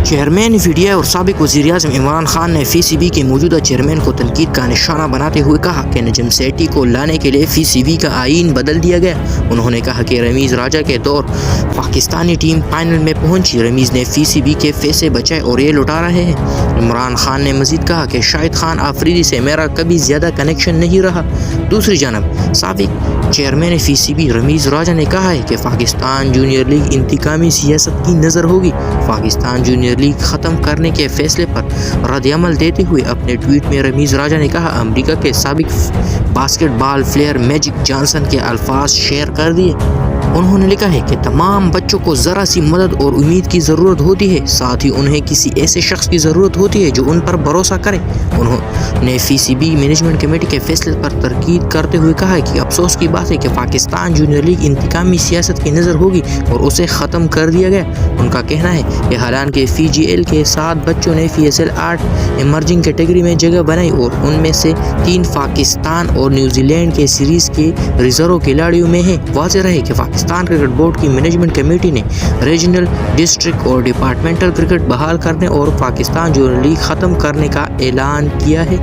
Chairman P T I اور سابق وزیر اعظم عمران خان نے پی سی بی کے موجودہ چیئرمین کو تنقید کا نشانہ بناتے ہوئے کہا کہ نجم سیٹھی کو لانے کے لیے پی سی بی کا آئین بدل دیا گیا۔ انہوں نے کہا کہ رمیز راجہ کے دور پاکستانی ٹیم فائنل میں پہنچی، رمیز نے پی سی بی کے پیسے بچائے اور یہ لٹا رہے ہیں۔ عمران خان نے مزید کہا کہ شاہد خان آفریدی سے میرا کبھی زیادہ کنیکشن نہیں رہا۔ دوسری جانب سابق chairman P C B Rameez Raja نے کہا ہے کہ پاکستان جونیئر لیگ انتقامی سیاست کی نظر ہوگی۔ پاکستان جونیئر لیگ ختم کرنے کے فیصلے پر رد عمل دیتے ہوئے اپنے ٹویٹ میں رمیز راجہ نے کہا، امریکہ کے سابق باسکٹ بال پلیئر میجک جانسن کے الفاظ شیئر کر دیے۔ انہوں نے لکھا ہے کہ تمام بچوں کو ذرا سی مدد اور امید کی ضرورت ہوتی ہے، ساتھ ہی انہیں کسی ایسے شخص کی ضرورت ہوتی ہے جو ان پر بھروسہ کرے۔ انہوں نے پی سی بی مینجمنٹ کمیٹی کے فیصلے پر تنقید کرتے ہوئے کہا کہ افسوس کی بات ہے کہ پاکستان جونیئر لیگ انتقامی سیاست کی نظر ہوگی اور اسے ختم کر دیا گیا۔ ان کا کہنا ہے کہ حالانکہ پی جی ایل کے 7 بچوں نے P S L 8 emerging category میں جگہ بنائی اور ان میں سے 3 پاکستان اور نیوزی لینڈ کے سیریز کے ریزرو کھلاڑیوں میں ہیں۔ واضح رہے کہ پاکستان کرکٹ بورڈ کی مینجمنٹ کمیٹی نے ریجنل، ڈسٹرکٹ اور ڈپارٹمنٹل کرکٹ بحال کرنے اور پاکستان جونیئر لیگ ختم کرنے کا اعلان کیا ہے۔